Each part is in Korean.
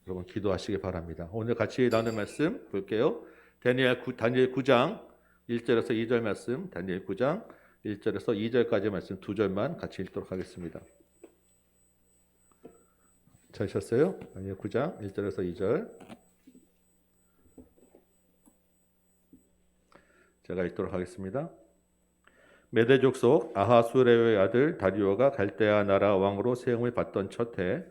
여러분 기도하시기 바랍니다. 오늘 같이 나눈 말씀 볼게요. 다니엘 9장 1절에서 2절 말씀, 다니엘 9장 1절에서 2절까지 말씀 두 절만 같이 읽도록 하겠습니다. 찾으셨어요? 다니엘 9장 1절에서 2절. 제가 읽도록 하겠습니다. 메대 족속 아하수레의 아들 다리오가 갈대아 나라 왕으로 세움을 받던 첫 해,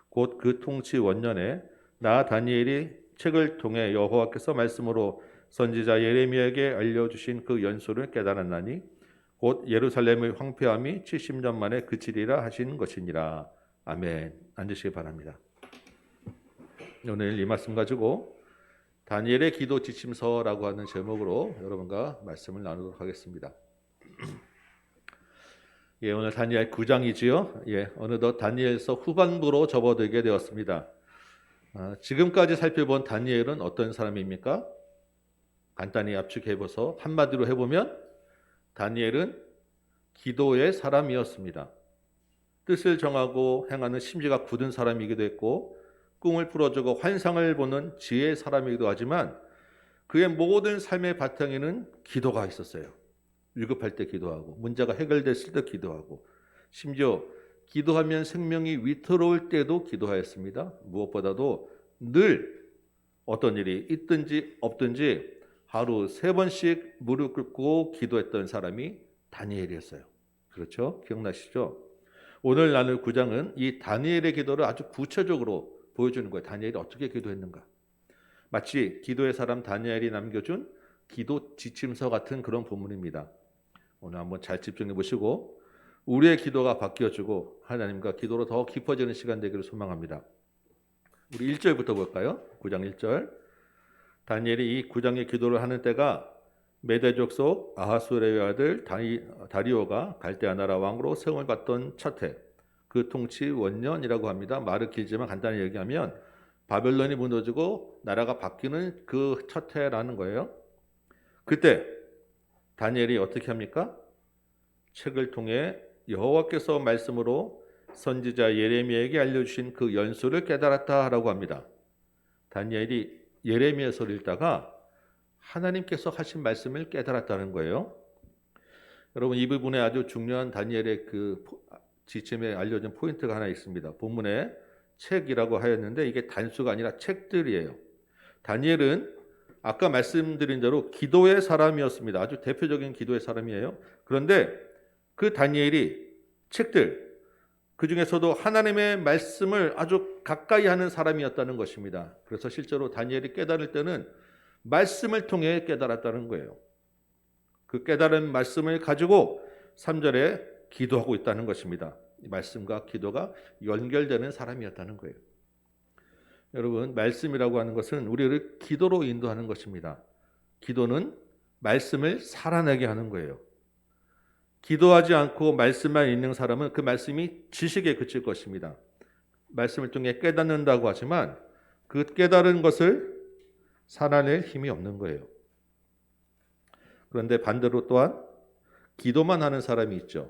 곧 그 통치 원년에 나 다니엘이 책을 통해 여호와께서 말씀으로 선지자 예레미야에게 알려주신 그 연소를 깨달았나니 곧 예루살렘의 황폐함이 70년 만에 그치리라 하신 것이니라. 아멘. 앉으시기 바랍니다. 오늘 이 말씀 가지고 다니엘의 기도 지침서라고 하는 제목으로 여러분과 말씀을 나누도록 하겠습니다. 예, 오늘 다니엘 9장이지요. 예, 어느덧 다니엘서 후반부로 접어들게 되었습니다. 지금까지 살펴본 다니엘은 어떤 사람입니까? 간단히 압축해보서 한마디로 해보면 다니엘은 기도의 사람이었습니다. 뜻을 정하고 행하는 심지가 굳은 사람이기도 했고 꿈을 풀어주고 환상을 보는 지혜의 사람이기도 하지만 그의 모든 삶의 바탕에는 기도가 있었어요. 위급할 때 기도하고 문제가 해결됐을 때 기도하고 심지어 기도하면 생명이 위태로울 때도 기도하였습니다. 무엇보다도 늘 어떤 일이 있든지 없든지 하루 3번씩 무릎 꿇고 기도했던 사람이 다니엘이었어요. 그렇죠? 기억나시죠? 오늘 나눌 9장은 이 다니엘의 기도를 아주 구체적으로 보여주는 거예요. 다니엘이 어떻게 기도했는가. 마치 기도의 사람 다니엘이 남겨준 기도 지침서 같은 그런 본문입니다. 오늘 한번 잘 집중해 보시고 우리의 기도가 바뀌어지고 하나님과 기도로 더 깊어지는 시간 되기를 소망합니다. 우리 1절부터 볼까요? 9장 1절. 다니엘이 이 9장의 기도를 하는 때가 메대 족속 아하수레의 아들 다리오가 갈대아 나라 왕으로 세움을 받던 첫 해, 그 통치 원년이라고 합니다. 말은 길지만 간단히 얘기하면 바벨론이 무너지고 나라가 바뀌는 그 첫 해라는 거예요. 그때 다니엘이 어떻게 합니까? 책을 통해 여호와께서 말씀으로 선지자 예레미야에게 알려주신 그 연수를 깨달았다라고 합니다. 다니엘이 예레미야서를 읽다가 하나님께서 하신 말씀을 깨달았다는 거예요. 여러분 이 부분에 아주 중요한 다니엘의 그 지침에 알려진 포인트가 하나 있습니다. 본문에 책이라고 하였는데 이게 단수가 아니라 책들이에요. 다니엘은 아까 말씀드린 대로 기도의 사람이었습니다. 아주 대표적인 기도의 사람이에요. 그런데 그 다니엘이 책들, 그 중에서도 하나님의 말씀을 아주 가까이 하는 사람이었다는 것입니다. 그래서 실제로 다니엘이 깨달을 때는 말씀을 통해 깨달았다는 거예요. 그 깨달은 말씀을 가지고 3절에 기도하고 있다는 것입니다. 말씀과 기도가 연결되는 사람이었다는 거예요. 여러분, 말씀이라고 하는 것은 우리를 기도로 인도하는 것입니다. 기도는 말씀을 살아내게 하는 거예요. 기도하지 않고 말씀만 읽는 사람은 그 말씀이 지식에 그칠 것입니다. 말씀을 통해 깨닫는다고 하지만 그 깨달은 것을 살아낼 힘이 없는 거예요. 그런데 반대로 또한 기도만 하는 사람이 있죠.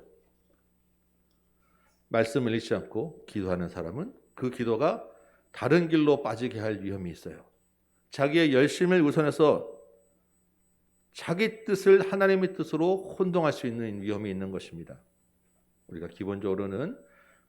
말씀을 읽지 않고 기도하는 사람은 그 기도가 다른 길로 빠지게 할 위험이 있어요. 자기의 열심을 우선해서 자기 뜻을 하나님의 뜻으로 혼동할 수 있는 위험이 있는 것입니다. 우리가 기본적으로는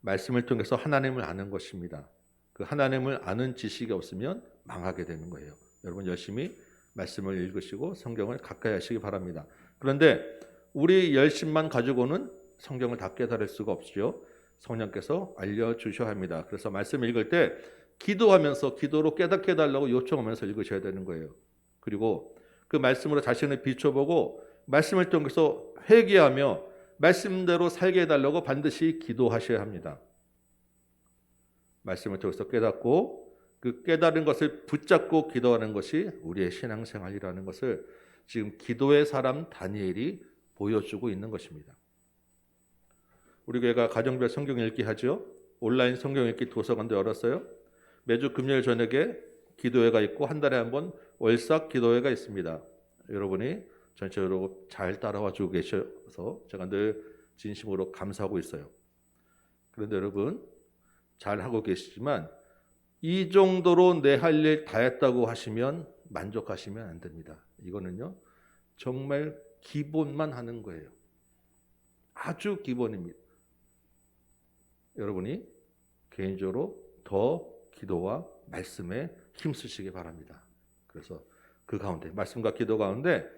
말씀을 통해서 하나님을 아는 것입니다. 그 하나님을 아는 지식이 없으면 망하게 되는 거예요. 여러분 열심히 말씀을 읽으시고 성경을 가까이 하시기 바랍니다. 그런데 우리 열심만 가지고는 성경을 다 깨달을 수가 없죠. 성령께서 알려주셔야 합니다. 그래서 말씀을 읽을 때 기도하면서 기도로 깨닫게 해달라고 요청하면서 읽으셔야 되는 거예요. 그리고 그 말씀으로 자신을 비춰보고 말씀을 통해서 회개하며 말씀대로 살게 해달라고 반드시 기도하셔야 합니다. 말씀을 통해서 깨닫고 그 깨달은 것을 붙잡고 기도하는 것이 우리의 신앙생활이라는 것을 지금 기도의 사람 다니엘이 보여주고 있는 것입니다. 우리 교회가 가정별 성경 읽기 하죠. 온라인 성경 읽기 도서관도 열었어요. 매주 금요일 저녁에 기도회가 있고 한 달에 한 번 월삭 기도회가 있습니다. 여러분이 전체적으로 잘 따라와 주고 계셔서 제가 늘 진심으로 감사하고 있어요. 그런데 여러분 잘 하고 계시지만 이 정도로 내 할 일 다 했다고 하시면 만족하시면 안 됩니다. 이거는요, 정말 기본만 하는 거예요. 아주 기본입니다. 여러분이 개인적으로 더 기도와 말씀에 힘쓰시기 바랍니다. 그래서 그 가운데, 말씀과 기도 가운데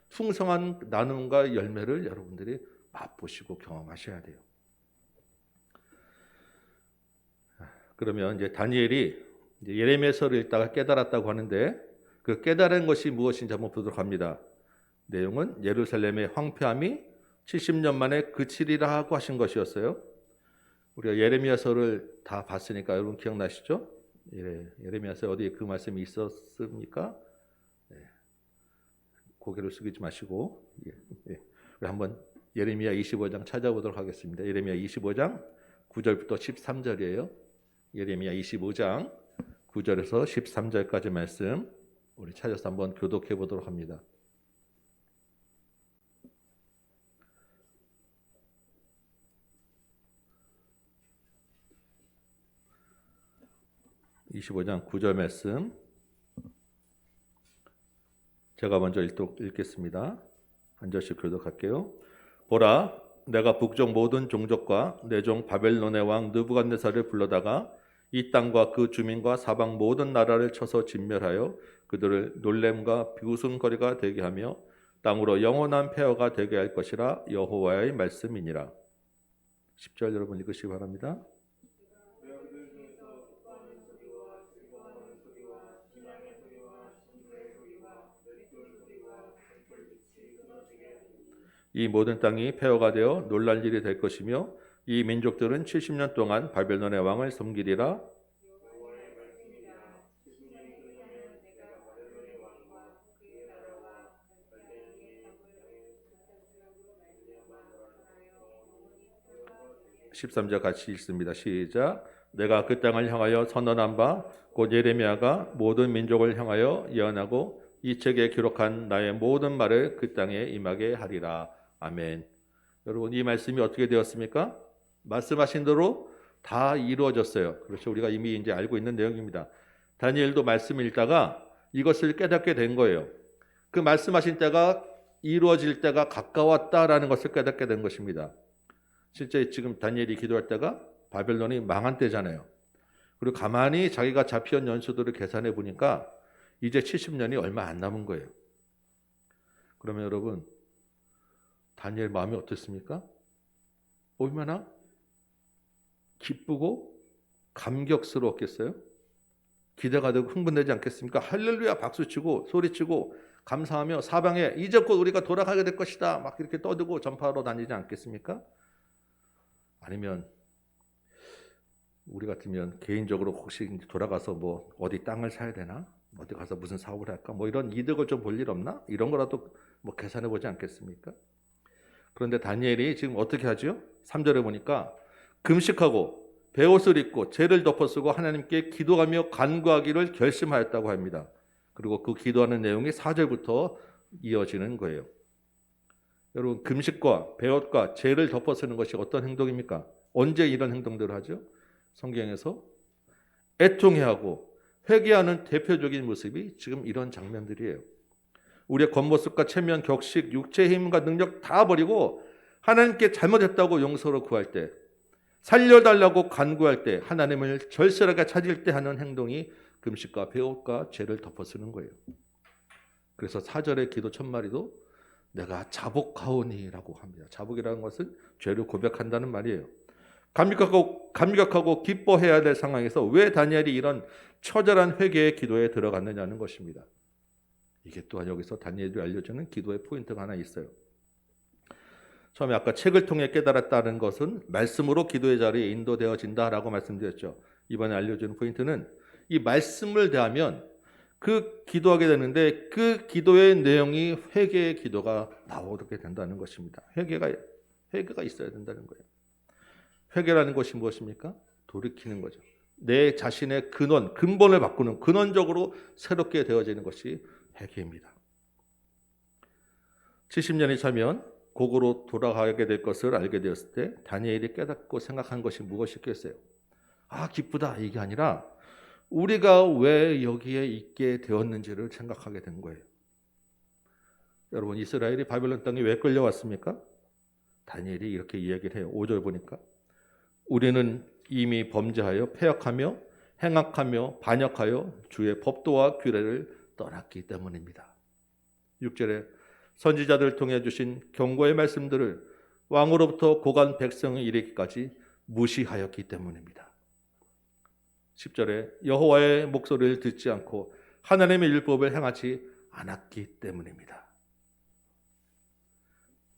풍성한 나눔과 열매를 여러분들이 맛보시고 경험하셔야 돼요. 그러면 이제 다니엘이 이제 예레미야서를 읽다가 깨달았다고 하는데, 그 깨달은 것이 무엇인지 한번 보도록 합니다. 내용은 예루살렘의 황폐함이 70년 만에 그치리라 하고 하신 것이었어요. 우리가 예레미야서를 다 봤으니까 여러분 기억나시죠? 예레미야서 어디에 그 말씀이 있었습니까? 네. 고개를 숙이지 마시고, 우리 한번 예레미야 25장 찾아보도록 하겠습니다. 예레미야 25장 9절부터 13절이에요. 예레미야 25장 9절에서 13절까지 말씀 우리 찾아서 한번 교독해 보도록 합니다. (25장) 9절 말씀 제가 먼저 읽겠습니다. 한 절씩 교독할게요. 보라, 내가 북쪽 모든 종족과 내 종 바벨론의 왕 느부갓네살을 불러다가 이 땅과 그 주민과 사방 모든 나라를 쳐서 진멸하여 그들을 놀램과 비웃음거리가 되게 하며 땅으로 영원한 폐허가 되게 할 것이라 여호와의 말씀이니라. 10절 여러분 읽으시기 바랍니다. 이 모든 땅이 폐허가 되어 놀랄 일이 될 것이며 이 민족들은 70년 동안 바벨론의 왕을 섬기리라. (13절) 같이 읽습니다. 시작. 내가 그 땅을 향하여 선언한 바 곧 예레미야가 모든 민족을 향하여 예언하고 이 책에 기록한 나의 모든 말을 그 땅에 임하게 하리라. 아멘. 여러분, 이 말씀이 어떻게 되었습니까? 말씀하신 대로 다 이루어졌어요. 그렇죠. 우리가 이미 이제 알고 있는 내용입니다. 다니엘도 말씀을 읽다가 이것을 깨닫게 된 거예요. 그 말씀하신 때가 이루어질 때가 가까웠다라는 것을 깨닫게 된 것입니다. 실제 지금 다니엘이 기도할 때가 바벨론이 망한 때잖아요. 그리고 가만히 자기가 잡혀온 연수들을 계산해 보니까 이제 70년이 얼마 안 남은 거예요. 그러면 여러분, 다니엘 마음이 어떻습니까? 얼마나 기쁘고 감격스러웠겠어요? 기대가 되고 흥분되지 않겠습니까? 할렐루야 박수치고 소리치고 감사하며 사방에 이제 곧 우리가 돌아가게 될 것이다 막 이렇게 떠들고 전파하러 다니지 않겠습니까? 아니면 우리 같으면 개인적으로 혹시 돌아가서 뭐 어디 땅을 사야 되나? 어디 가서 무슨 사업을 할까? 뭐 이런 이득을 좀 볼 일 없나? 이런 거라도 뭐 계산해 보지 않겠습니까? 그런데 다니엘이 지금 어떻게 하죠? 3절에 보니까 금식하고 베옷을 입고 죄를 덮어쓰고 하나님께 기도하며 간구하기를 결심하였다고 합니다. 그리고 그 기도하는 내용이 4절부터 이어지는 거예요. 여러분, 금식과 베옷과 죄를 덮어쓰는 것이 어떤 행동입니까? 언제 이런 행동들을 하죠? 성경에서 애통해하고 회개하는 대표적인 모습이 지금 이런 장면들이에요. 우리의 겉모습과 체면, 격식, 육체의 힘과 능력 다 버리고 하나님께 잘못했다고 용서를 구할 때, 살려달라고 간구할 때, 하나님을 절실하게 찾을 때 하는 행동이 금식과 베옷과 죄를 덮어쓰는 거예요. 그래서 4절의 기도 첫마디도 내가 자복하오니라고 합니다. 자복이라는 것은 죄를 고백한다는 말이에요. 감격하고 기뻐해야 될 상황에서 왜 다니엘이 이런 처절한 회개의 기도에 들어갔느냐는 것입니다. 이게 또한 여기서 다니엘이 알려주는 기도의 포인트가 하나 있어요. 처음에 아까 책을 통해 깨달았다는 것은 말씀으로 기도의 자리에 인도되어진다라고 말씀드렸죠. 이번에 알려주는 포인트는 이 말씀을 대하면 그 기도하게 되는데 그 기도의 내용이 회개의 기도가 나오게 된다는 것입니다. 회개가 있어야 된다는 거예요. 회개라는 것이 무엇입니까? 돌이키는 거죠. 내 자신의 근본을 바꾸는 근원적으로 새롭게 되어지는 것이 회개입니다. 70년이 차면 고고로 돌아가게 될 것을 알게 되었을 때 다니엘이 깨닫고 생각한 것이 무엇이겠어요? 아, 기쁘다 이게 아니라 우리가 왜 여기에 있게 되었는지를 생각하게 된 거예요. 여러분, 이스라엘이 바벨론 땅에 왜 끌려왔습니까? 다니엘이 이렇게 이야기를 해요. 5절 보니까 우리는 이미 범죄하여 패역하며 행악하며 반역하여 주의 법도와 규례를 떠났기 때문입니다. 6절에 선지자들을 통해 주신 경고의 말씀들을 왕으로부터 고간 백성에 이르기까지 무시하였기 때문입니다. 10절에 여호와의 목소리를 듣지 않고 하나님의 율법을 행하지 않았기 때문입니다.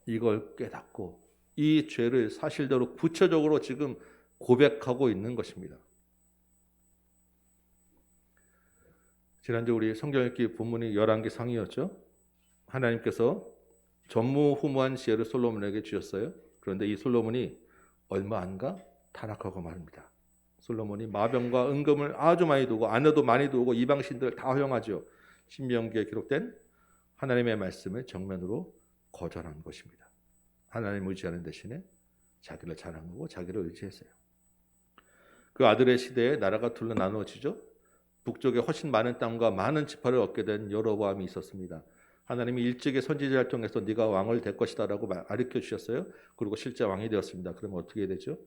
이걸 깨닫고 이 죄를 사실대로 구체적으로 지금 고백하고 있는 것입니다. 지난주 우리 성경 읽기 본문이 열왕기 상이었죠. 하나님께서 전무후무한 지혜를 솔로몬에게 주셨어요. 그런데 이 솔로몬이 얼마 안가 타락하고 말입니다. 솔로몬이 마병과 은금을 아주 많이 두고 아내도 많이 두고 이방신들을 다 허용하죠. 신명기에 기록된 하나님의 말씀을 정면으로 거절한 것입니다. 하나님 의지하는 대신에 자기를 자랑하고 자기를 의지했어요. 그 아들의 시대에 나라가 둘로 나누어지죠. 북쪽에 훨씬 많은 땅과 많은 지파를 얻게 된 여로보암이 있었습니다. 하나님이 일찍이 선지자를 통해서 네가 왕을 될 것이다라고 가르쳐 주셨어요. 그리고 실제 왕이 되었습니다. 그러면 어떻게 되죠?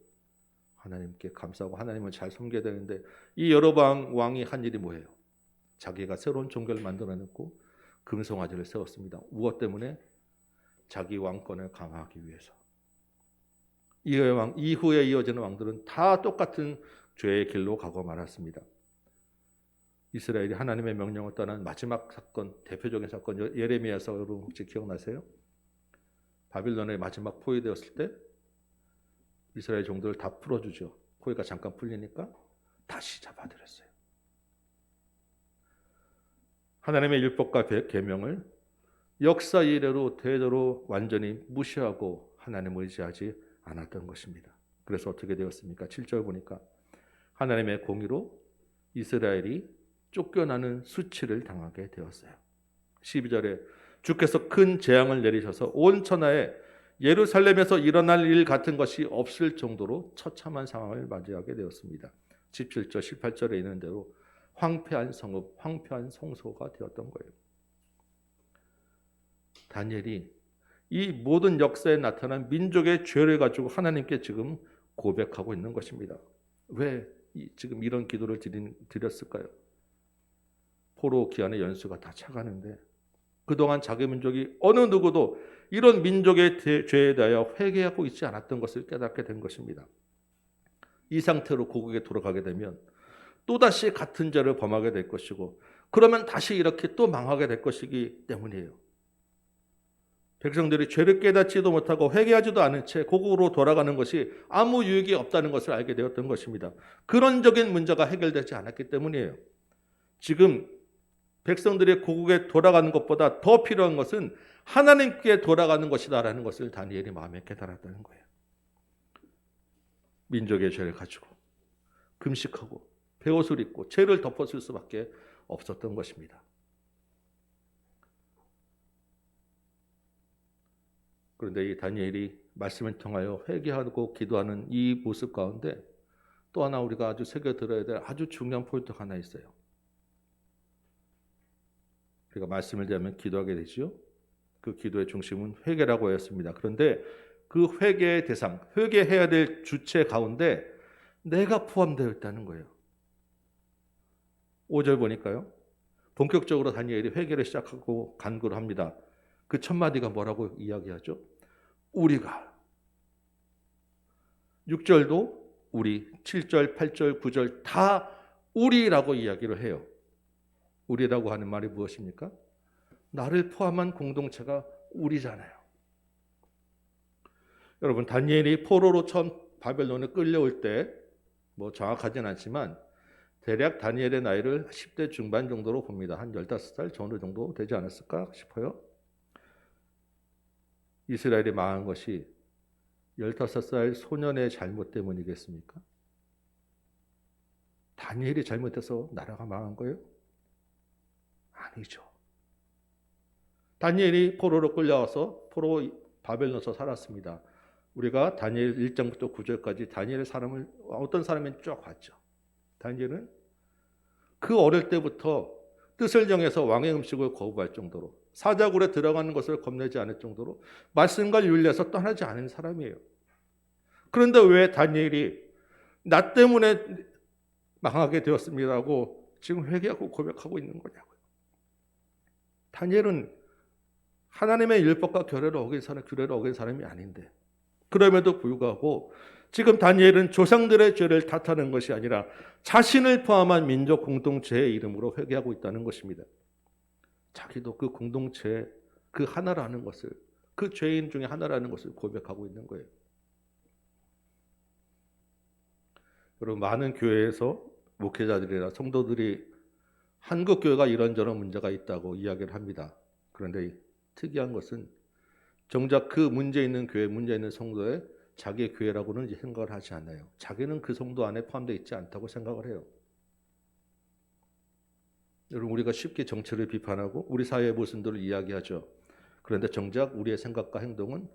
하나님께 감사하고 하나님을 잘 섬겨야 되는데 이 여로보암 왕이 한 일이 뭐예요? 자기가 새로운 종교를 만들어냈고 금송아지를 세웠습니다. 무엇 때문에? 자기 왕권을 강화하기 위해서. 이후에 이어지는 왕들은 다 똑같은 죄의 길로 가고 말았습니다. 이스라엘이 하나님의 명령을 떠난 마지막 사건, 대표적인 사건 예레미야서 여러분 혹시 기억나세요? 바빌론의 마지막 포위되었을 때 이스라엘 종들을 다 풀어주죠. 포위가 잠깐 풀리니까 다시 잡아들였어요. 하나님의 율법과 계명을 역사 이래로 대대로 완전히 무시하고 하나님을 의지하지 않았던 것입니다. 그래서 어떻게 되었습니까? 7절 보니까 하나님의 공의로 이스라엘이 쫓겨나는 수치를 당하게 되었어요. 12절에 주께서 큰 재앙을 내리셔서 온 천하에 예루살렘에서 일어날 일 같은 것이 없을 정도로 처참한 상황을 맞이하게 되었습니다. 17절, 18절에 있는 대로 황폐한 성읍, 황폐한 성소가 되었던 거예요. 다니엘이 이 모든 역사에 나타난 민족의 죄를 가지고 하나님께 지금 고백하고 있는 것입니다. 왜 지금 이런 기도를 드렸을까요? 포로 기한의 연수가 다 차가는데 그동안 자기 민족이 어느 누구도 이런 민족의 죄에 대하여 회개하고 있지 않았던 것을 깨닫게 된 것입니다. 이 상태로 고국에 돌아가게 되면 또다시 같은 죄를 범하게 될 것이고 그러면 다시 이렇게 또 망하게 될 것이기 때문이에요. 백성들이 죄를 깨닫지도 못하고 회개하지도 않은 채 고국으로 돌아가는 것이 아무 유익이 없다는 것을 알게 되었던 것입니다. 근원적인 문제가 해결되지 않았기 때문이에요. 지금 백성들이 고국에 돌아가는 것보다 더 필요한 것은 하나님께 돌아가는 것이다라는 것을 다니엘이 마음에 깨달았다는 거예요. 민족의 죄를 가지고 금식하고 베옷을 입고 죄를 덮었을 수밖에 없었던 것입니다. 그런데 이 다니엘이 말씀을 통하여 회개하고 기도하는 이 모습 가운데 또 하나 우리가 아주 새겨들어야 될 아주 중요한 포인트가 하나 있어요. 우리가 말씀을 대하면 기도하게 되죠. 그 기도의 중심은 회개라고 하였습니다. 그런데 그 회개의 대상, 회개해야 될 주체 가운데 내가 포함되어 있다는 거예요. 5절 보니까요. 본격적으로 다니엘이 회개를 시작하고 간구를 합니다. 그 첫 마디가 뭐라고 이야기하죠? 우리가. 6절도 우리, 7절, 8절, 9절 다 우리라고 이야기를 해요. 우리라고 하는 말이 무엇입니까? 나를 포함한 공동체가 우리잖아요. 여러분, 다니엘이 포로로 처음 바벨론에 끌려올 때 뭐 정확하진 않지만 대략 다니엘의 나이를 10대 중반 정도로 봅니다. 한 15살 전후 정도 되지 않았을까 싶어요. 이스라엘이 망한 것이 15살 소년의 잘못 때문이겠습니까? 다니엘이 잘못해서 나라가 망한 거예요? 아니죠. 다니엘이 포로로 끌려와서 포로 바벨론에서 살았습니다. 우리가 다니엘 1장부터 9절까지 다니엘의 사람을 어떤 사람인지 쭉 봤죠. 다니엘은 그 어릴 때부터 뜻을 정해서 왕의 음식을 거부할 정도로, 사자굴에 들어가는 것을 겁내지 않을 정도로 말씀과 윤리에서 떠나지 않은 사람이에요. 그런데 왜 다니엘이 나 때문에 망하게 되었습니다라고 지금 회개하고 고백하고 있는 거냐고요. 다니엘은 하나님의 율법과 규례를 어긴 사람이 아닌데, 그럼에도 불구하고 지금 다니엘은 조상들의 죄를 탓하는 것이 아니라 자신을 포함한 민족 공동체의 이름으로 회개하고 있다는 것입니다. 자기도 그 공동체의 그 하나라는 것을, 그 죄인 중에 하나라는 것을 고백하고 있는 거예요. 여러분, 많은 교회에서 목회자들이나 성도들이 한국 교회가 이런저런 문제가 있다고 이야기를 합니다. 그런데 특이한 것은 정작 그 문제 있는 교회, 문제 있는 성도의 자기의 교회라고는 생각을 하지 않아요. 자기는 그 성도 안에 포함되어 있지 않다고 생각을 해요. 여러분, 우리가 쉽게 정치를 비판하고 우리 사회의 모순들을 이야기하죠. 그런데 정작 우리의 생각과 행동은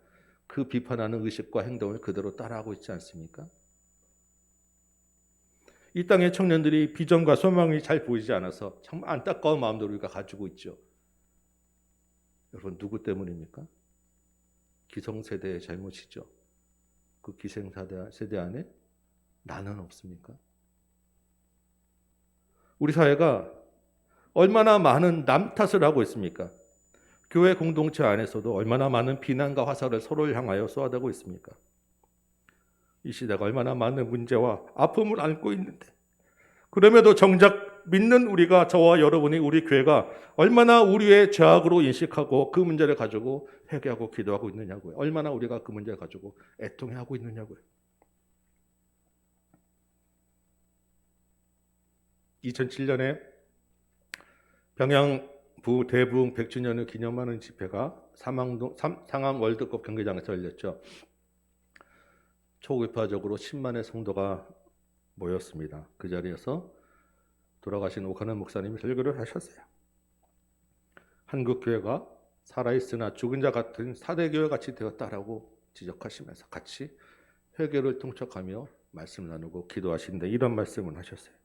그 비판하는 의식과 행동을 그대로 따라하고 있지 않습니까? 이 땅의 청년들이 비전과 소망이 잘 보이지 않아서 참 안타까운 마음들을 우리가 가지고 있죠. 여러분, 누구 때문입니까? 기성세대의 잘못이죠. 그 기생세대 안에 나는 없습니까? 우리 사회가 얼마나 많은 남 탓을 하고 있습니까? 교회 공동체 안에서도 얼마나 많은 비난과 화살을 서로를 향하여 쏘아대고 있습니까? 이 시대가 얼마나 많은 문제와 아픔을 안고 있는데, 그럼에도 정작 믿는 우리가, 저와 여러분이, 우리 교회가 얼마나 우리의 죄악으로 인식하고 그 문제를 가지고 회개하고 기도하고 있느냐고요. 얼마나 우리가 그 문제를 가지고 애통해하고 있느냐고요. 2007년에 평양부 대부흥 100주년을 기념하는 집회가 상암 월드컵 경기장에서 열렸죠. 초급파적으로 10만의 성도가 모였습니다. 그 자리에서 돌아가신 오카는 목사님이 설교를 하셨어요. 한국 교회가 살아있으나 죽은 자 같은 사대교회 같이 되었다라고 지적하시면서 같이 회개를 통촉하며 말씀 나누고 기도하시는데 이런 말씀을 하셨어요.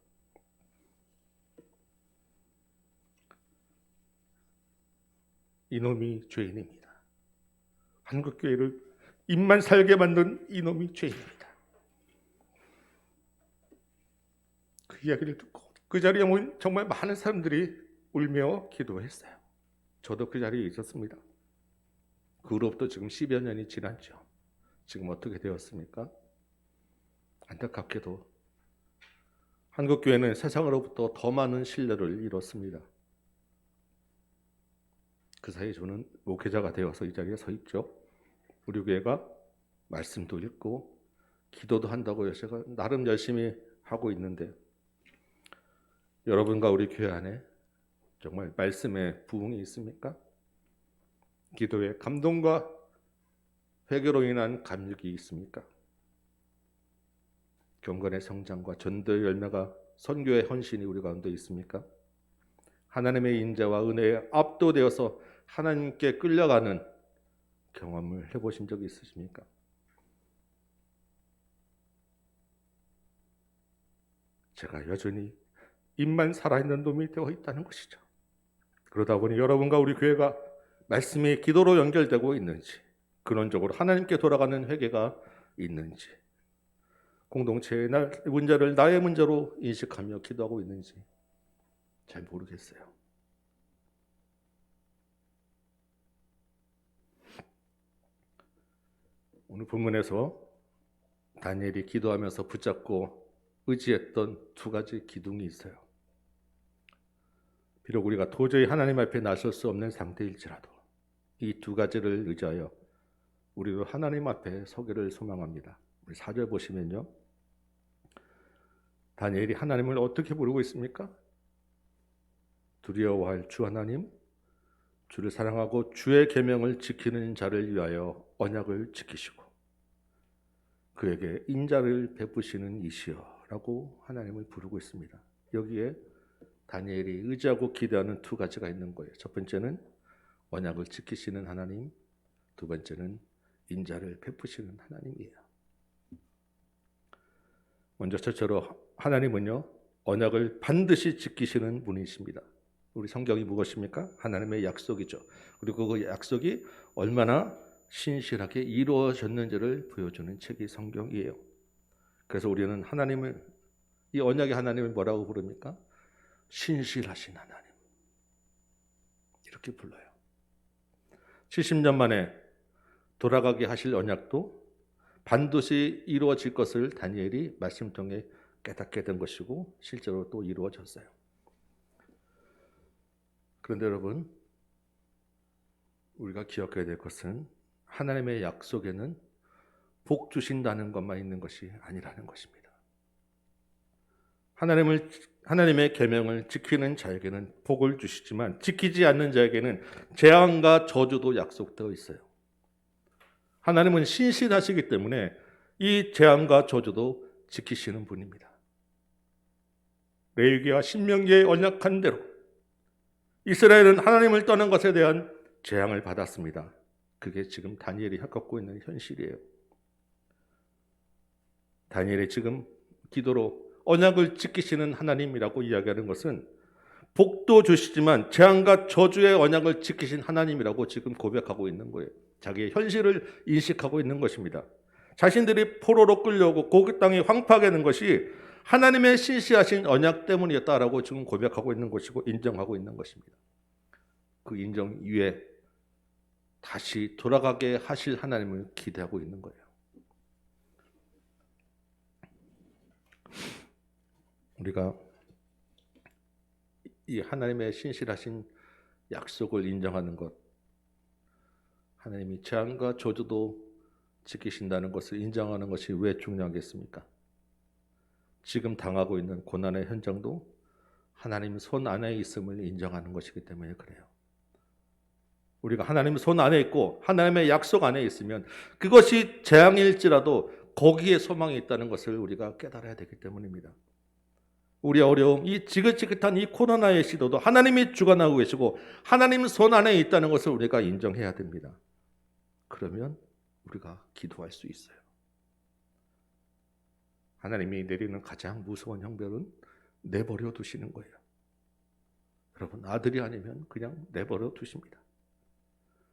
이놈이 죄인입니다. 한국 교회를 입만 살게 만든 이놈이 죄인입니다. 그 이야기를 듣고 그 자리에 모인 정말 많은 사람들이 울며 기도했어요. 저도 그 자리에 있었습니다. 그 후로부터 지금 10여 년이 지났죠. 지금 어떻게 되었습니까? 안타깝게도 한국교회는 세상으로부터 더 많은 신뢰를 잃었습니다. 그 사이에 저는 목회자가 되어서 이 자리에 서 있죠. 우리 교회가 말씀도 읽고 기도도 한다고요. 제가 나름 열심히 하고 있는데, 여러분과 우리 교회 안에 정말 말씀의 부흥이 있습니까? 기도의 감동과 회개로 인한 감격이 있습니까? 경건의 성장과 전도의 열매가, 선교의 헌신이 우리 가운데 있습니까? 하나님의 인자와 은혜에 압도되어서 하나님께 끌려가는 경험을 해보신 적이 있으십니까? 제가 여전히 입만 살아있는 놈이 되어 있다는 것이죠. 그러다 보니 여러분과 우리 교회가 말씀이 기도로 연결되고 있는지, 근원적으로 하나님께 돌아가는 회개가 있는지, 공동체의 문제를 나의 문제로 인식하며 기도하고 있는지 잘 모르겠어요. 오늘 본문에서 다니엘이 기도하면서 붙잡고 의지했던 두 가지 기둥이 있어요. 비록 우리가 도저히 하나님 앞에 나설 수 없는 상태일지라도 이 두 가지를 의지하여 우리도 하나님 앞에 서기를 소망합니다. 우리 4절 보시면요, 다니엘이 하나님을 어떻게 부르고 있습니까? 두려워할 주 하나님, 주를 사랑하고 주의 계명을 지키는 자를 위하여 언약을 지키시고 그에게 인자를 베푸시는 이시여 라고 하나님을 부르고 있습니다. 여기에 다니엘이 의지하고 기대하는 두 가지가 있는 거예요. 첫 번째는 언약을 지키시는 하나님, 두 번째는 인자를 베푸시는 하나님이에요. 먼저 첫째로 하나님은요, 언약을 반드시 지키시는 분이십니다. 우리 성경이 무엇입니까? 하나님의 약속이죠. 그리고 그 약속이 얼마나 신실하게 이루어졌는지를 보여주는 책이 성경이에요. 그래서 우리는 하나님을, 이 언약의 하나님을 뭐라고 부릅니까? 신실하신 하나님, 이렇게 불러요. 70년 만에 돌아가게 하실 언약도 반드시 이루어질 것을 다니엘이 말씀 통해 깨닫게 된 것이고 실제로 또 이루어졌어요. 그런데 여러분, 우리가 기억해야 될 것은 하나님의 약속에는 복 주신다는 것만 있는 것이 아니라는 것입니다. 하나님의 계명을 지키는 자에게는 복을 주시지만 지키지 않는 자에게는 재앙과 저주도 약속되어 있어요. 하나님은 신실하시기 때문에 이 재앙과 저주도 지키시는 분입니다. 레위기와 신명기에 언약한 대로 이스라엘은 하나님을 떠난 것에 대한 재앙을 받았습니다. 그게 지금 다니엘이 겪고 있는 현실이에요. 다니엘이 지금 기도로 언약을 지키시는 하나님이라고 이야기하는 것은 복도 주시지만 재앙과 저주의 언약을 지키신 하나님이라고 지금 고백하고 있는 거예요. 자기의 현실을 인식하고 있는 것입니다. 자신들이 포로로 끌려오고 고국 땅에 황폐하게 된 것이 하나님의 신실하신 언약 때문이었다라고 지금 고백하고 있는 것이고 인정하고 있는 것입니다. 그 인정 위에 다시 돌아가게 하실 하나님을 기대하고 있는 거예요. 우리가 이 하나님의 신실하신 약속을 인정하는 것, 하나님이 재앙과 저주도 지키신다는 것을 인정하는 것이 왜 중요하겠습니까? 지금 당하고 있는 고난의 현장도 하나님 손 안에 있음을 인정하는 것이기 때문에 그래요. 우리가 하나님 손 안에 있고 하나님의 약속 안에 있으면 그것이 재앙일지라도 거기에 소망이 있다는 것을 우리가 깨달아야 되기 때문입니다. 우리의 어려움, 이 지긋지긋한 이 코로나의 시도도 하나님이 주관하고 계시고 하나님 손 안에 있다는 것을 우리가 인정해야 됩니다. 그러면 우리가 기도할 수 있어요. 하나님이 내리는 가장 무서운 형벌은 내버려 두시는 거예요. 여러분, 아들이 아니면 그냥 내버려 두십니다.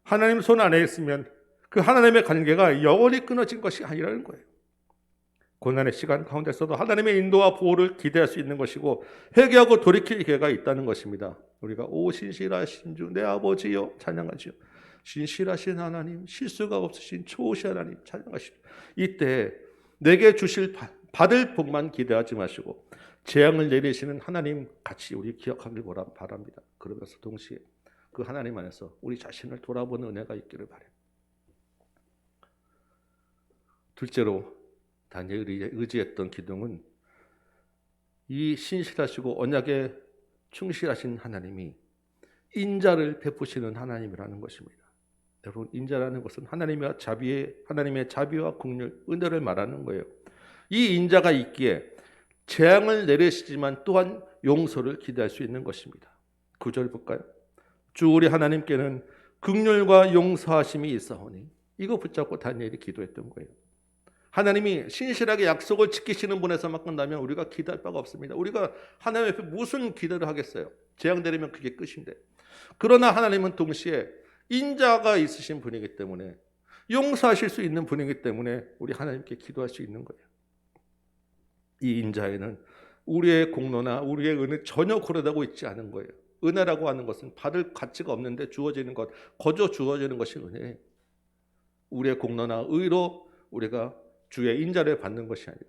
하나님 손 안에 있으면 그 하나님의 관계가 영원히 끊어진 것이 아니라는 거예요. 고난의 시간 가운데서도 하나님의 인도와 보호를 기대할 수 있는 것이고 회개하고 돌이킬 기회가 있다는 것입니다. 우리가 오 신실하신 주 내 아버지여 찬양하지요. 신실하신 하나님, 실수가 없으신 초오신 하나님 찬양하시오. 이때 내게 주실 받을 복만 기대하지 마시고 재앙을 내리시는 하나님 같이 우리 기억하길 바랍니다. 그러면서 동시에 그 하나님 안에서 우리 자신을 돌아보는 은혜가 있기를 바라요. 둘째로 다니엘이 의지했던 기둥은 이 신실하시고 언약에 충실하신 하나님이 인자를 베푸시는 하나님이라는 것입니다. 여러분, 인자라는 것은 하나님의 자비와 긍휼, 은혜를 말하는 거예요. 이 인자가 있기에 재앙을 내리시지만 또한 용서를 기대할 수 있는 것입니다. 9절 볼까요? 주 우리 하나님께는 긍휼과 용서하심이 있사오니, 이거 붙잡고 다니엘이 기도했던 거예요. 하나님이 신실하게 약속을 지키시는 분에서만 끝나면 우리가 기대할 바가 없습니다. 우리가 하나님 앞에 무슨 기대를 하겠어요? 재앙 내리면 그게 끝인데. 그러나 하나님은 동시에 인자가 있으신 분이기 때문에, 용서하실 수 있는 분이기 때문에 우리 하나님께 기도할 수 있는 거예요. 이 인자에는 우리의 공로나 우리의 은혜 전혀 고려되고 있지 않은 거예요. 은혜라고 하는 것은 받을 가치가 없는데 주어지는 것, 거저 주어지는 것이 은혜예요. 우리의 공로나 의로 우리가 주의 인자를 받는 것이 아니라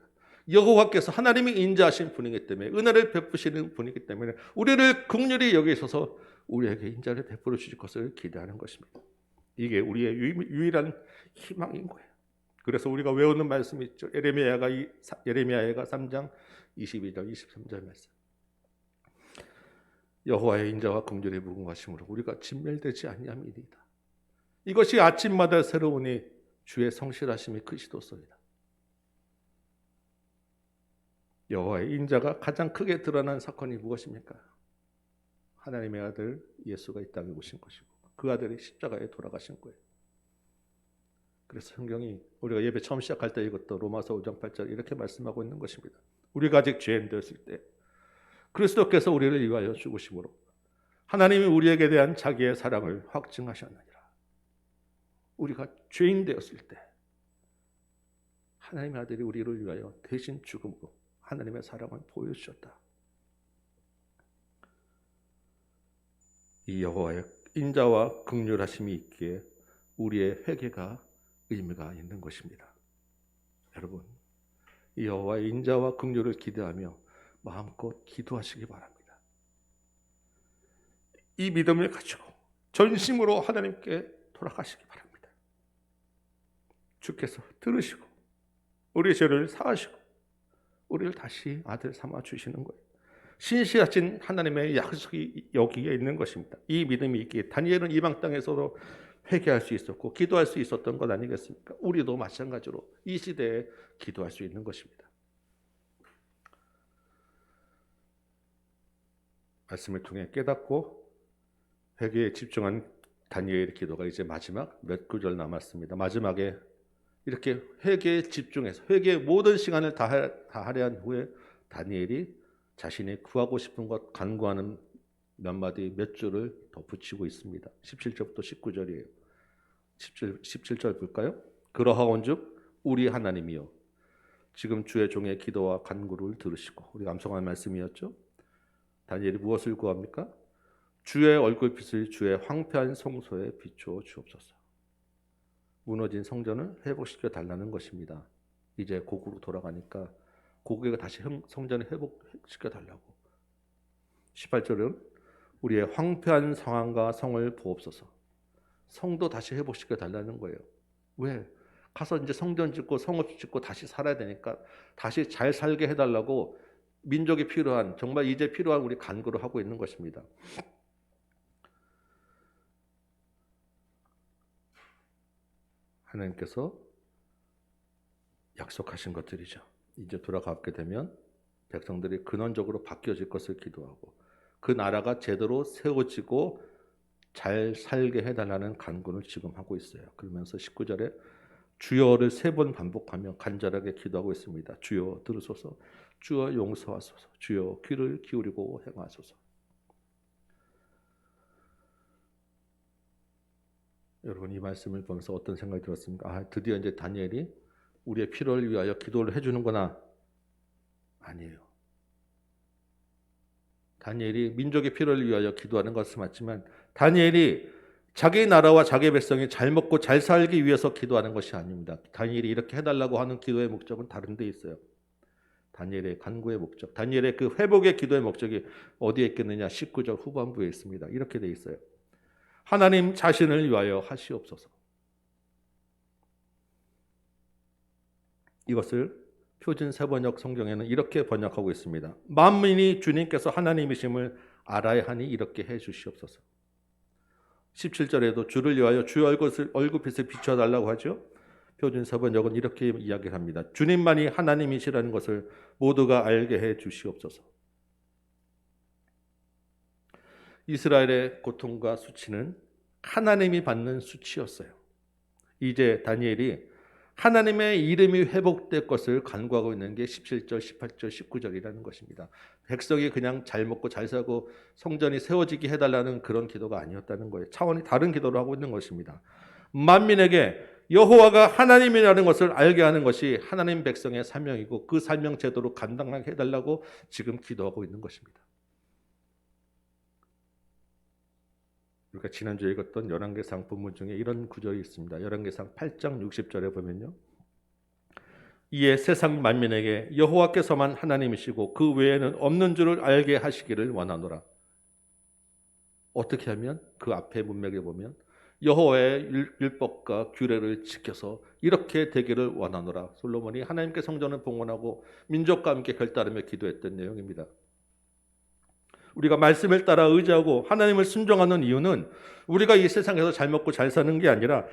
여호와께서 하나님이 인자하신 분이기 때문에, 은혜를 베푸시는 분이기 때문에 우리를 긍휼히 여기셔서 우리에게 인자를 베풀어 주실 것을 기대하는 것입니다. 이게 우리의 유일한 희망인 거예요. 그래서 우리가 외우는 말씀이 있죠. 예레미야가 3장 22절 23절 말씀. 여호와의 인자와 긍휼이 무궁하심으로 우리가 진멸되지 아니함이니이다. 이것이 아침마다 새로우니 주의 성실하심이 크시도소이다. 여호와의 인자가 가장 크게 드러난 사건이 무엇입니까? 하나님의 아들 예수가 이 땅에 오신 것이고 그 아들이 십자가에 돌아가신 거예요. 그래서 성경이 우리가 예배 처음 시작할 때 이것도 로마서 5장 8절 이렇게 말씀하고 있는 것입니다. 우리가 아직 죄인 되었을 때 그리스도께서 우리를 위하여 죽으심으로 하나님이 우리에게 대한 자기의 사랑을 확증하셨느니라. 우리가 죄인 되었을 때 하나님의 아들이 우리를 위하여 대신 죽음으로 하나님의 사랑을 보여주셨다. 이 여호와의 인자와 긍휼하심이 있기에 우리의 회개가 의미가 있는 것입니다. 여러분, 이 여호와의 인자와 긍휼을 기대하며 마음껏 기도하시기 바랍니다. 이 믿음을 가지고 전심으로 하나님께 돌아가시기 바랍니다. 주께서 들으시고 우리의 죄를 사하시고 우리를 다시 아들 삼아 주시는 거예요. 신실하신 하나님의 약속이 여기에 있는 것입니다. 이 믿음이 있기에 다니엘은 이방 땅에서도 회개할 수 있었고 기도할 수 있었던 것 아니겠습니까? 우리도 마찬가지로 이 시대에 기도할 수 있는 것입니다. 말씀을 통해 깨닫고 회개에 집중한 다니엘의 기도가 이제 마지막 몇 구절 남았습니다. 마지막에 이렇게 회개에 집중해서 회개의 모든 시간을 다 할애한 후에 다니엘이 자신이 구하고 싶은 것 간구하는 몇 마디 몇 줄을 덧붙이고 있습니다. 17절부터 19절이에요. 17절 볼까요? 그러하온즉 우리 하나님이여 지금 주의 종의 기도와 간구를 들으시고, 우리가 암송한 말씀이었죠. 다니엘이 무엇을 구합니까? 주의 얼굴빛을 주의 황폐한 성소에 비추어 주옵소서. 무너진 성전을 회복시켜 달라는 것입니다. 이제 고국으로 돌아가니까 고국에 다시 성전을 회복시켜 달라고. 18절은 우리의 황폐한 상황과 성을 보옵소서. 성도 다시 회복시켜 달라는 거예요. 왜? 가서 이제 성전 짓고 성읍 짓고 다시 살아야 되니까 다시 잘 살게 해달라고 민족이 필요한, 정말 이제 필요한 우리 간구를 하고 있는 것입니다. 하나님께서 약속하신 것들이죠. 이제 돌아가게 되면 백성들이 근원적으로 바뀌어질 것을 기도하고 그 나라가 제대로 세워지고 잘 살게 해달라는 간구를 지금 하고 있어요. 그러면서 19절에 주여를 3번 반복하며 간절하게 기도하고 있습니다. 주여 들으소서, 주여 용서하소서, 주여 귀를 기울이고 행하소서. 여러분, 이 말씀을 보면서 어떤 생각이 들었습니까? 드디어 이제 다니엘이 우리의 필요를 위하여 기도를 해주는구나. 아니에요. 다니엘이 민족의 필요를 위하여 기도하는 것은 맞지만 다니엘이 자기 나라와 자기 백성이 잘 먹고 잘 살기 위해서 기도하는 것이 아닙니다. 다니엘이 이렇게 해달라고 하는 기도의 목적은 다른 데 있어요. 다니엘의 간구의 목적, 다니엘의 그 회복의 기도의 목적이 어디에 있겠느냐? 19절 후반부에 있습니다. 이렇게 돼 있어요. 하나님 자신을 위하여 하시옵소서. 이것을 표준 세번역 성경에는 이렇게 번역하고 있습니다. 만민이 주님께서 하나님이심을 알아야 하니 이렇게 해 주시옵소서. 17절에도 주를 위하여 주의 얼굴빛을 비춰달라고 하죠. 표준 세번역은 이렇게 이야기를 합니다. 주님만이 하나님이시라는 것을 모두가 알게 해 주시옵소서. 이스라엘의 고통과 수치는 하나님이 받는 수치였어요. 이제 다니엘이 하나님의 이름이 회복될 것을 간구하고 있는 게 17절, 18절, 19절이라는 것입니다. 백성이 그냥 잘 먹고 잘 살고 성전이 세워지게 해달라는 그런 기도가 아니었다는 거예요. 차원이 다른 기도를 하고 있는 것입니다. 만민에게 여호와가 하나님이라는 것을 알게 하는 것이 하나님 백성의 사명이고 그 사명 제도로 감당하게 해달라고 지금 기도하고 있는 것입니다. 우리가 지난주에 읽었던 열왕기상 본문 중에 이런 구절이 있습니다. 열왕기상 8장 60절에 보면요. 이에 세상 만민에게 여호와께서만 하나님이시고 그 외에는 없는 줄을 알게 하시기를 원하노라. 어떻게 하면? 그 앞에 문맥에 보면 여호와의 율법과 규례를 지켜서 이렇게 되기를 원하노라. 솔로몬이 하나님께 성전을 봉헌하고 민족과 함께 결단하며 기도했던 내용입니다. 우리가 말씀을 따라 의지하고 하나님을 순종하는 이유는 우리가 이 세상에서 잘 먹고 잘 사는 게 아니라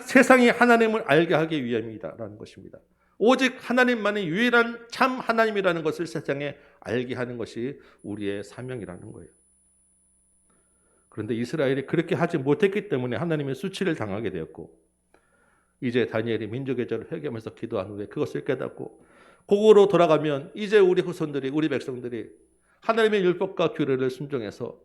세상이 하나님을 알게 하기 위함이다라는 것입니다. 오직 하나님만이 유일한 참 하나님이라는 것을 세상에 알게 하는 것이 우리의 사명이라는 거예요. 그런데 이스라엘이 그렇게 하지 못했기 때문에 하나님의 수치를 당하게 되었고, 이제 다니엘이 민족의 죄를 회개하면서 기도한 후에 그것을 깨닫고 고국으로 돌아가면 이제 우리 후손들이, 우리 백성들이 하나님의 율법과 규례를 순종해서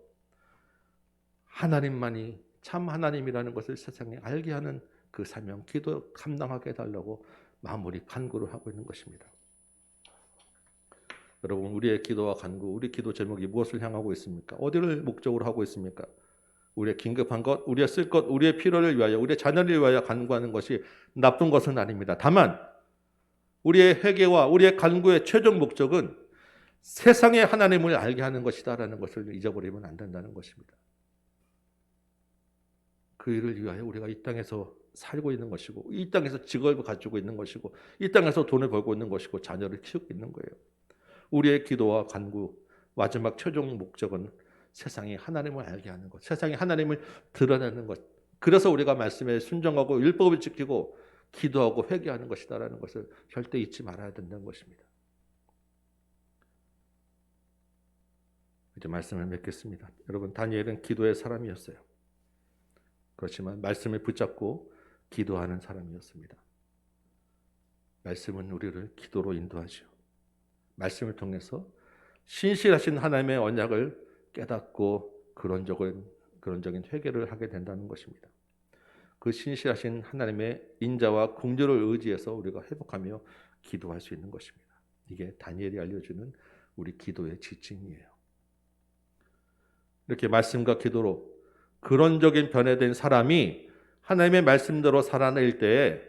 하나님만이 참 하나님이라는 것을 세상에 알게 하는 그 사명, 기도 감당하게 해달라고 마무리 간구를 하고 있는 것입니다. 여러분, 우리의 기도와 간구, 우리 기도 제목이 무엇을 향하고 있습니까? 어디를 목적으로 하고 있습니까? 우리의 긴급한 것, 우리의 쓸 것, 우리의 필요를 위하여, 우리의 자녀를 위하여 간구하는 것이 나쁜 것은 아닙니다. 다만 우리의 회개와 우리의 간구의 최종 목적은 세상의 하나님을 알게 하는 것이다라는 것을 잊어버리면 안 된다는 것입니다. 그 일을 위하여 우리가 이 땅에서 살고 있는 것이고, 이 땅에서 직업을 가지고 있는 것이고, 이 땅에서 돈을 벌고 있는 것이고, 자녀를 키우고 있는 거예요. 우리의 기도와 간구, 마지막 최종 목적은 세상이 하나님을 알게 하는 것, 세상이 하나님을 드러내는 것. 그래서 우리가 말씀에 순종하고 율법을 지키고 기도하고 회개하는 것이다라는 것을 절대 잊지 말아야 된다는 것입니다. 이제 말씀을 맺겠습니다. 여러분, 다니엘은 기도의 사람이었어요. 그렇지만 말씀을 붙잡고 기도하는 사람이었습니다. 말씀은 우리를 기도로 인도하죠. 말씀을 통해서 신실하신 하나님의 언약을 깨닫고 근원적인 회개를 하게 된다는 것입니다. 그 신실하신 하나님의 인자와 긍휼을 의지해서 우리가 회복하며 기도할 수 있는 것입니다. 이게 다니엘이 알려주는 우리 기도의 지침이에요. 이렇게 말씀과 기도로 근원적인 변화된 사람이 하나님의 말씀대로 살아낼 때에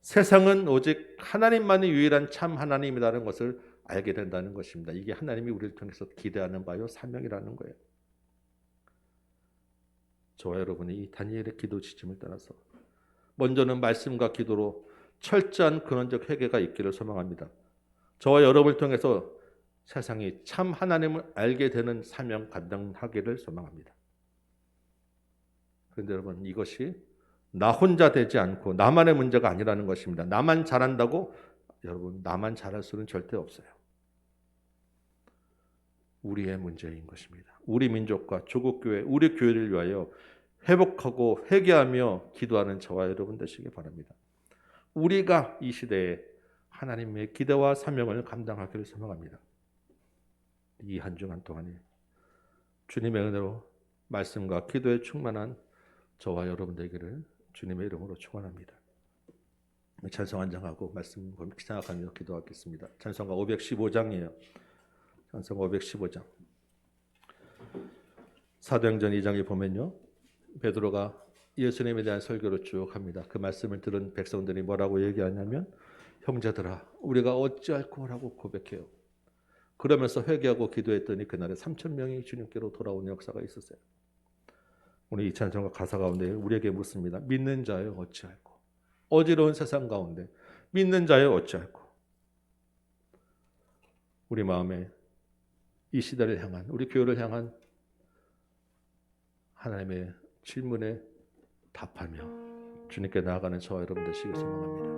세상은 오직 하나님만이 유일한 참 하나님이라는 것을 알게 된다는 것입니다. 이게 하나님이 우리를 통해서 기대하는 바요 사명이라는 거예요. 저와 여러분이 이 다니엘의 기도 지침을 따라서 먼저는 말씀과 기도로 철저한 근원적 회개가 있기를 소망합니다. 저와 여러분을 통해서 세상이 참 하나님을 알게 되는 사명 감당하기를 소망합니다. 그런데 여러분, 이것이 나 혼자 되지 않고 나만의 문제가 아니라는 것입니다. 나만 잘한다고 여러분, 나만 잘할 수는 절대 없어요. 우리의 문제인 것입니다. 우리 민족과 조국교회, 우리 교회를 위하여 회복하고 회개하며 기도하는 저와 여러분 되시기 바랍니다. 우리가 이 시대에 하나님의 기대와 사명을 감당하기를 소망합니다. 이 한 주간 동안에 주님의 은혜로 말씀과 기도에 충만한 저와 여러분 되기를 주님의 이름으로 축원합니다. 찬송 한 장하고 말씀 생각하며 기도하겠습니다. 찬송가 515장이에요. 찬송 515장. 사도행전 2장에 보면요, 베드로가 예수님에 대한 설교를 쭉 합니다. 그 말씀을 들은 백성들이 뭐라고 얘기하냐면, 형제들아 우리가 어찌할꼬라고 고백해요. 그러면서 회개하고 기도했더니 그날에 3,000명이 주님께로 돌아오는 역사가 있었어요. 오늘 이 찬송가 가사 가운데 우리에게 묻습니다. 믿는 자여 어찌할꼬. 어지러운 세상 가운데 믿는 자여 어찌할꼬. 우리 마음에 이 시대를 향한, 우리 교회를 향한 하나님의 질문에 답하며 주님께 나아가는 저와 여러분 되시길 소망합니다.